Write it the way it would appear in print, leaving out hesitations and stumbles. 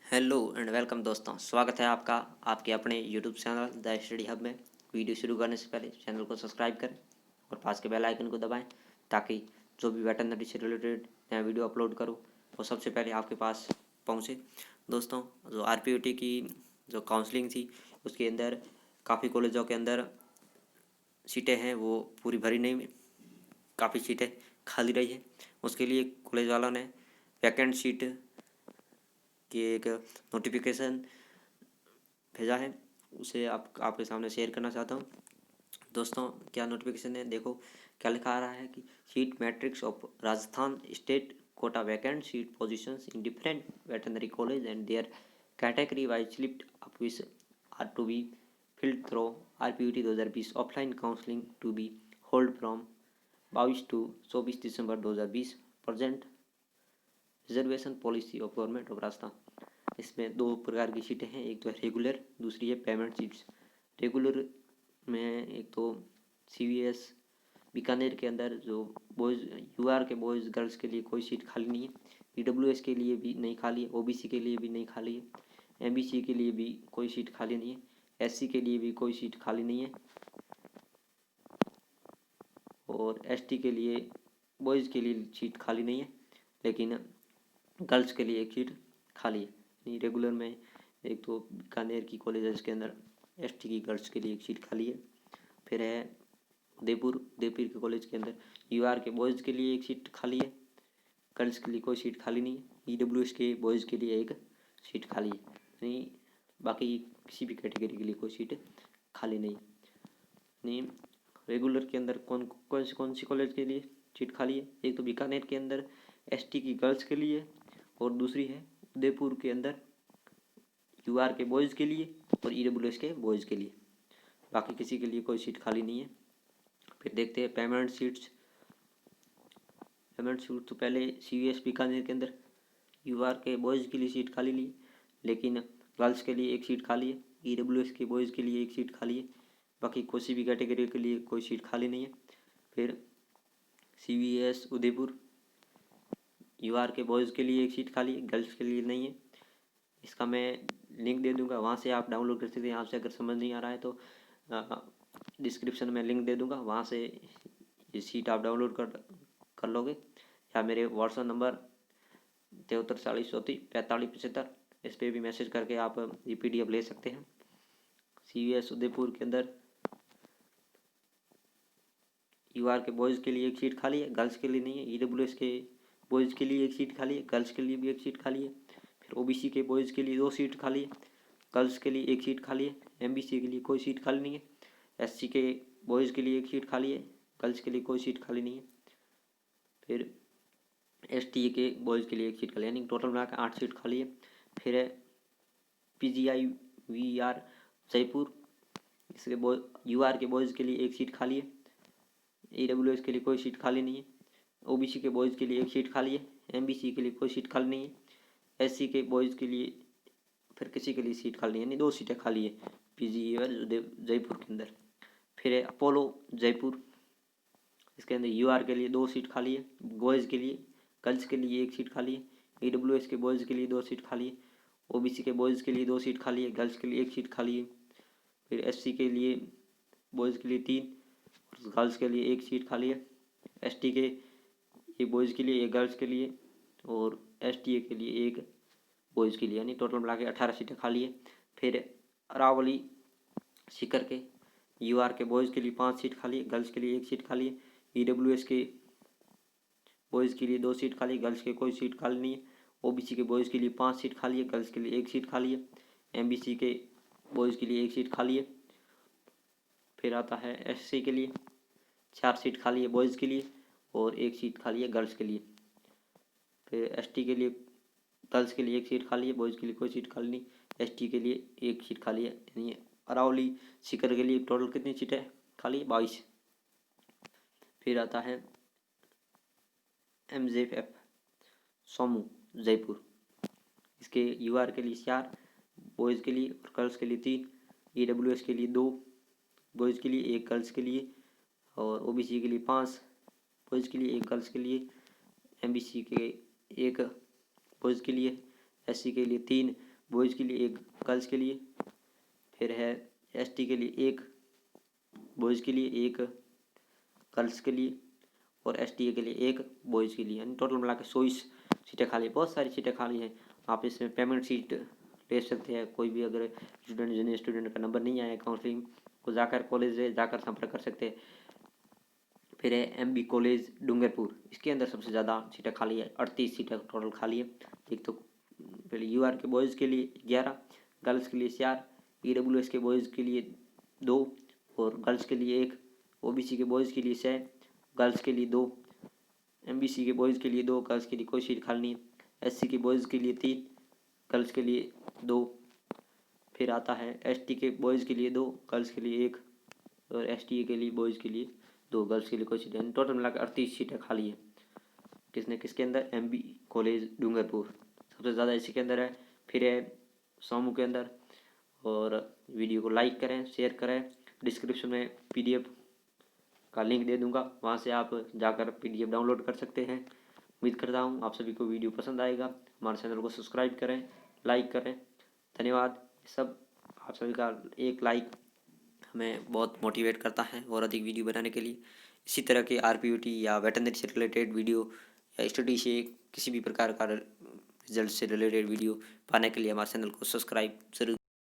Hello and welcome दोस्तों, स्वागत है आपका आपके अपने YouTube channel the study hub में। वीडियो शुरू करने से पहले चैनल को सब्सक्राइब करें और पास के बेल आइकन को दबाएं ताकि जो भी वेटरनरी से रिलेटेड नया वीडियो अपलोड करूं वो सबसे पहले आपके पास पहुंचे। दोस्तों, जो आरपीओटी की जो काउंसलिंग थी उसके अंदर काफ़ी कॉलेजों के अंदर सीटें हैं वो पूरी भरी नहीं, काफ़ी सीटें खाली रही है। उसके लिए कॉलेज वालों ने वैकेंट सीट की एक नोटिफिकेशन भेजा है, उसे आपके सामने शेयर करना चाहता हूँ। दोस्तों, क्या नोटिफिकेशन है, देखो क्या लिखा आ रहा है कि seat matrix of Rajasthan state quota vacant seat positions in different veterinary college and their category wise slipped up which are to be filled through RPUT 2020 offline counselling to be hold from 22 to 24 December 2020 present reservation policy of government of Rajasthan. इसमें दो प्रकार की सीटें हैं, एक तो है regular, दूसरी है पेमेंट सीट्स। रेगुलर में एक तो CVS बीकानेर के अंदर जो बॉयज़ UR के बॉयज़ गर्ल्स के लिए कोई सीट खाली नहीं है, EWS के लिए भी नहीं खाली है, OBC के लिए भी नहीं खाली है, MBC के लिए भी कोई सीट खाली नहीं है, SC के लिए भी कोई सीट खाली नहीं है और ST के लिए बॉयज़ के लिए सीट खाली नहीं है, लेकिन गर्ल्स के लिए एक सीट खाली है। रेगुलर में एक तो बीकानेर की कॉलेज के अंदर ST की गर्ल्स के लिए एक सीट खाली है। फिर है उदयपुर के कॉलेज के अंदर UR के बॉयज़ के लिए एक सीट खाली है, गर्ल्स के लिए कोई सीट खाली नहीं है। EWS के बॉयज़ के लिए एक सीट खाली है, यानी बाकी किसी भी कैटेगरी के लिए कोई सीट खाली नहीं। रेगुलर के अंदर कौन सी कॉलेज के लिए सीट खाली है, एक तो बीकानेर के अंदर ST की गर्ल्स के लिए और दूसरी है उदयपुर के अंदर UR के बॉयज़ के लिए और EWS के बॉयज़ के लिए, बाकी किसी के लिए कोई सीट खाली नहीं है। फिर देखते हैं पेमेंट सीट्स। तो पहले CVS बीकानेर के अंदर UR के बॉयज़ के लिए सीट खाली ली, लेकिन गर्ल्स के लिए एक सीट खाली है, EWS के बॉयज़ के लिए एक सीट खाली है, बाकी किसी भी कैटेगरी के लिए कोई सीट खाली नहीं है। फिर CVS उदयपुर UR के बॉयज़ के लिए एक सीट खाली है, गर्ल्स के लिए नहीं है। इसका मैं लिंक दे दूंगा, वहाँ से आप डाउनलोड कर सकते हैं। यहाँ से अगर समझ नहीं आ रहा है तो डिस्क्रिप्शन में लिंक दे दूंगा, वहाँ से ये सीट आप डाउनलोड कर लोगे, या मेरे व्हाट्सएप नंबर 7340344575 इस पर भी मैसेज करके आप ये PDF ले सकते हैं। CVS उदयपुर के अंदर UR के बॉयज़ के लिए एक सीट खाली है, गर्ल्स के लिए नहीं है। EWS के बॉयज़ के लिए एक सीट खाली है, गर्ल्स के लिए भी एक सीट खाली है। फिर OBC के बॉयज़ के लिए 2 सीट खाली है, गर्ल्स के लिए एक सीट खाली है। MBC के लिए कोई सीट खाली नहीं है। SC के बॉयज़ के लिए एक सीट खाली है, गर्ल्स के लिए कोई सीट खाली नहीं है। फिर ST के बॉयज़ के लिए एक सीट खाली है, यानी टोटल मिलाकर 8 सीट खाली है। फिर है PGI-VR जयपुर, इसके UR के बॉयज़ के लिए एक सीट खाली है, EWS के लिए कोई सीट खाली नहीं है। OBC के बॉयज़ के लिए एक सीट खाली है, MBC के लिए कोई सीट खाली नहीं है। SC के बॉयज़ के लिए फिर किसी के लिए सीट खाली नहीं है, यानी 2 सीटें खाली है PGI जयपुर के अंदर। फिर है अपोलो जयपुर, इसके अंदर UR के लिए 2 सीट खाली है, बॉयज़ के लिए, गर्ल्स के लिए एक सीट खाली है। EWS के बॉयज़ के लिए 2 सीट खाली है, OBC के बॉयज़ के लिए 2 सीट खाली है, गर्ल्स के लिए एक सीट खाली है। फिर SC के लिए बॉयज़ के लिए 3, गर्ल्स के लिए एक सीट खाली है। ST के एक बॉयज़ के लिए, एक गर्ल्स के लिए और STA के लिए एक बॉयज़ के लिए, यानी टोटल मिला के 18 सीटें खाली है। फिर अरावली सीकर के UR के बॉयज़ के लिए 5 सीट खाली है, गर्ल्स के लिए एक सीट खाली है। EWS के बॉयज़ के लिए 2 सीट खाली है, गर्ल्स के कोई सीट खाली नहीं है। OBC के बॉयज़ के लिए 5 सीट खाली है, गर्ल्स के लिए एक सीट खाली है। MBC के बॉयज़ के लिए एक सीट खाली है। फिर आता है SC के लिए 4 सीट खाली है बॉयज़ के लिए और एक सीट खाली है गर्ल्स के लिए। फिर ST के लिए गर्ल्स के लिए एक सीट खाली है, बॉयज़ के लिए कोई सीट खाली नहीं। ST के लिए एक सीट खाली है, यानी अरावली सीकर के लिए टोटल कितनी सीटें खाली है? 22। फिर आता है MJF सोमू जयपुर, इसके UR के लिए 4, बॉयज़ के लिए और गर्ल्स के लिए 3, EWS के लिए 2, बॉयज़ के लिए 1, गर्ल्स के लिए और OBC के लिए 5, बॉयज़ के लिए 1, गर्ल्स के लिए, MBC के 1 बॉयज़ के लिए, SC के लिए 3, बॉयज़ के लिए 1 गर्ल्स के लिए। फिर है एसटी के लिए 1 बॉयज़ के लिए 1 गर्ल्स के लिए और एसटीए के लिए 1 बॉयज़ के लिए, यानी टोटल मिला के 24 सीटें खाली, बहुत सारी सीटें खाली हैं। आप इसमें पेमेंट सीट ले सकते हैं। कोई भी अगर स्टूडेंट जिन्हें स्टूडेंट का नंबर नहीं आया काउंसलिंग को जाकर कॉलेज जाकर संपर्क कर सकते हैं। फिर है एमबी कॉलेज डूंगरपुर, इसके अंदर सबसे ज़्यादा सीटें खाली है, 38 सीटें टोटल खाली है। एक तो पहले यूआर के बॉयज़ के लिए 11, गर्ल्स के लिए 4, ईडब्ल्यूएस के बॉयज़ के लिए 2 और गर्ल्स के लिए 1, ओबीसी के बॉयज़ के लिए 6, गर्ल्स के लिए 2, एमबीसी के बॉयज़ के लिए 2, गर्ल्स के लिए कोई सीट खाली नहीं है। एससी के बॉयज़ के लिए 3, गर्ल्स के लिए 2। फिर आता है एसटी के बॉयज़ के लिए 2, गर्ल्स के लिए 1 और एसटीए के लिए बॉयज़ के लिए 2, गर्ल्स के लिए कोई सीट नहीं। टोटल मिलाकर 38 सीटें खाली है। किसके अंदर? एमबी कॉलेज डूंगरपुर सबसे ज़्यादा इसी के अंदर है। फिर है सोमू के अंदर। और वीडियो को लाइक करें, शेयर करें। डिस्क्रिप्शन में पीडीएफ का लिंक दे दूंगा, वहाँ से आप जाकर पीडीएफ डाउनलोड कर सकते हैं। उम्मीद करता हूँ आप सभी को वीडियो पसंद आएगा। हमारे चैनल को सब्सक्राइब करें, लाइक करें। धन्यवाद। सब आप सभी का एक लाइक हमें बहुत मोटिवेट करता है और अधिक वीडियो बनाने के लिए। इसी तरह के आरपीयूटी या वेटरनरी से रिलेटेड वीडियो या स्टडी से किसी भी प्रकार का रिजल्ट से रिलेटेड वीडियो पाने के लिए हमारे चैनल को सब्सक्राइब जरूर